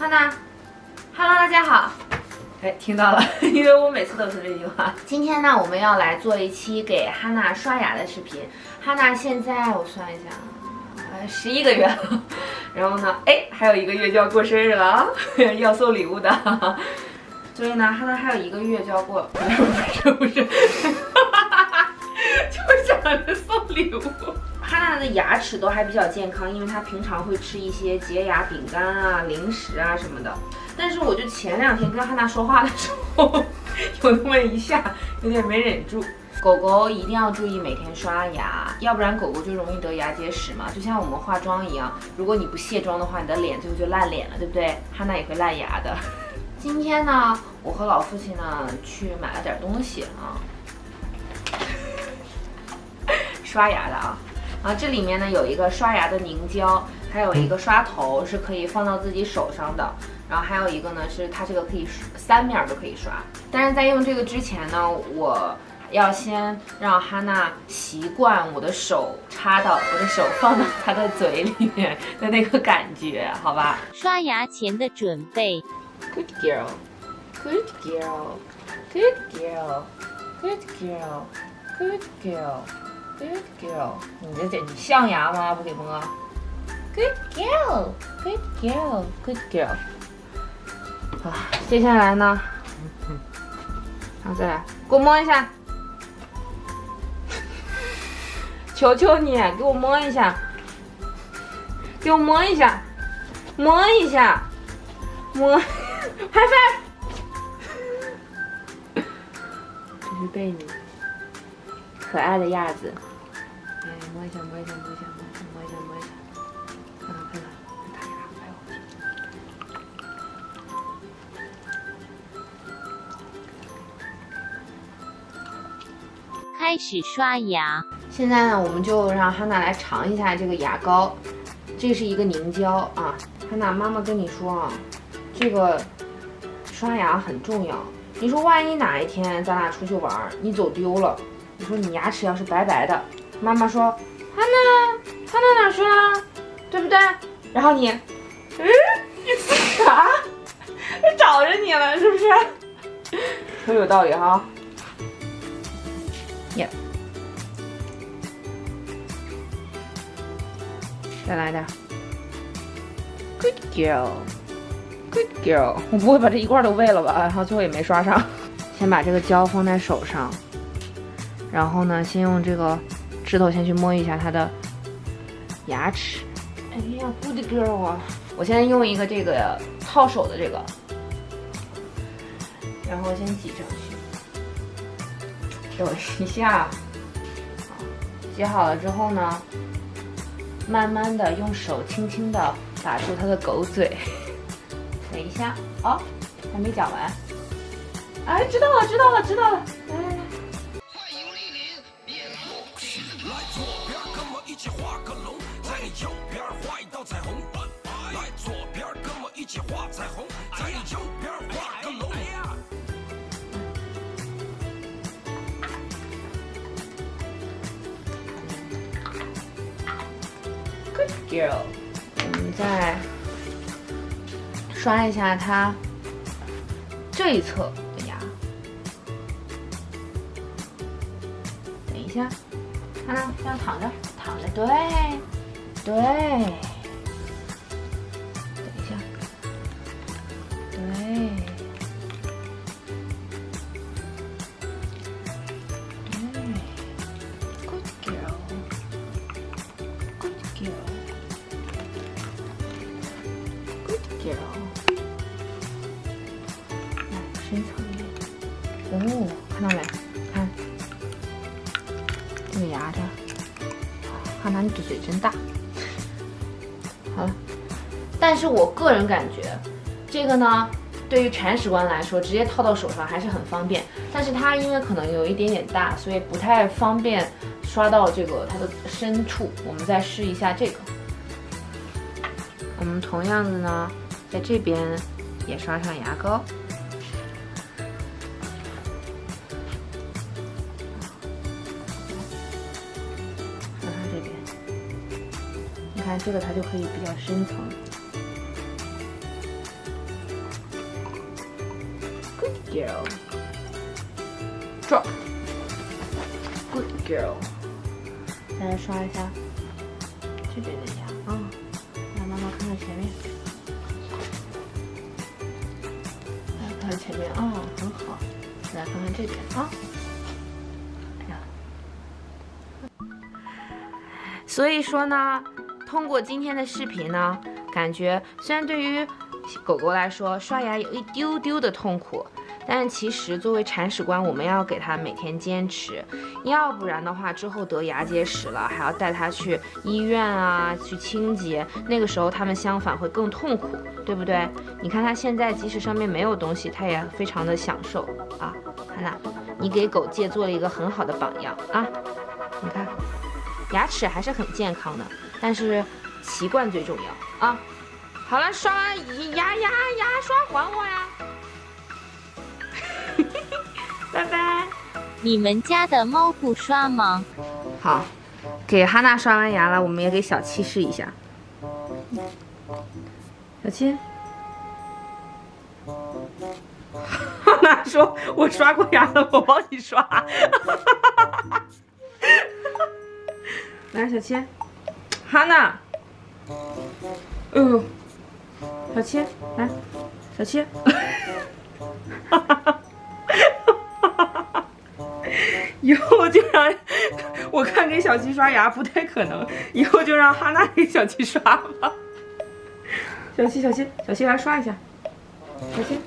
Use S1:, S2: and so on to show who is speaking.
S1: 哈娜 ，Hello， 大家好。哎，听到了，因为我每次都是这句话。今天呢，我们要来做一期给哈娜刷牙的视频。哈娜现在我算一下，11个月了。然后呢，哎，还有1个月就要过生日了啊，要送礼物的。所以呢，哈娜还有1个月就要过，不是，就想着送礼物。哈娜的牙齿都还比较健康，因为她平常会吃一些洁牙饼干啊、零食啊什么的。但是我就前2天跟哈娜说话的时候，有那么一下有点没忍住。狗狗一定要注意每天刷牙，要不然狗狗就容易得牙结石嘛。就像我们化妆一样，如果你不卸妆的话，你的脸最后就烂脸了，对不对？哈娜也会烂牙的。今天呢，我和老父亲呢去买了点东西啊，刷牙的啊。这里面呢有一个刷牙的凝胶，还有一个刷头是可以放到自己手上的，然后还有一个呢是它这个可以3面都可以刷。但是在用这个之前呢，我要先让哈娜习惯我的手插到我的手放到她的嘴里面的那个感觉，好吧？
S2: 刷牙前的准备。
S1: Good girl, good girl, good girl, good girl, good girl.Good girl， 你象牙吗？不给摸。Good girl, good girl, good girl。接下来呢？然后再来，给我摸一下，求求你，给我摸一下，给我摸一下，摸一下，摸，high five。这是贝尼，可爱的鸭子。哎，摸一下，摸一下，摸一下，摸一下，摸一下，看到，看到，它牙拍
S2: 我。开始刷牙。
S1: 现在呢，我们就让哈娜来尝一下这个牙膏，这是一个凝胶啊。哈娜，妈妈跟你说啊，这个刷牙很重要。你说万一哪一天咱俩出去玩，你走丢了，你说你牙齿要是白白的。妈妈说：“哈娜哪去了？对不对？”然后你，你啥？找着你了，是不是？说有道理哈。耶，再来点。Good girl, good girl。我不会把这一罐都喂了吧？然后最后也没刷上。先把这个胶放在手上，然后呢，先用这个指头先去摸一下它的牙齿。哎呀 ，good girl 啊！我先用一个这个套手的这个，然后先挤上去，等一下。好，挤好了之后呢，慢慢的用手轻轻的打住它的狗嘴。等一下，哦，还没讲完。哎，知道了，知道了，知道了。来来来。右边画一道彩虹，来左边跟我一起画彩虹，在你右边画个龙。Good girl。我们再刷一下它这一侧的牙。等一下，看看，这样躺着，躺着，对。对，等一下，对，对 ，Good girl，Good girl，Good girl。来，深层一点。哦，看到没？看，这个牙这儿，哈娜，你的嘴真大。好了，但是我个人感觉，这个呢，对于铲屎官来说，直接套到手上还是很方便。但是它因为可能有一点点大，所以不太方便刷到这个它的深处。我们再试一下这个。我们同样的呢，在这边也刷上牙膏。你看这个它就可以比较深层， Good girl. Drop. Good girl. 再来刷一下这边的牙啊，让妈妈看看前面。来看看前面啊，很好。来看看这边啊。哎呀。所以说呢，通过今天的视频呢，感觉虽然对于狗狗来说刷牙有一丢丢的痛苦，但是其实作为铲屎官，我们要给它每天坚持，要不然的话之后得牙结石了，还要带它去医院啊去清洁，那个时候它们相反会更痛苦，对不对？你看它现在即使上面没有东西，它也非常的享受啊。汉娜，你给狗界做了一个很好的榜样啊！你看，牙齿还是很健康的，但是习惯最重要啊。好了，刷完牙刷还我呀！拜拜。
S2: 你们家的猫不刷吗？
S1: 好，给哈娜刷完牙了，我们也给小七试一下。小七，哈娜说：“我刷过牙了，我帮你刷。”来，小七，哈娜，哎呦，小七，来，小七。以后就让我看给小七刷牙不太可能，以后就让哈娜给小七刷吧。小七来刷一下，小七。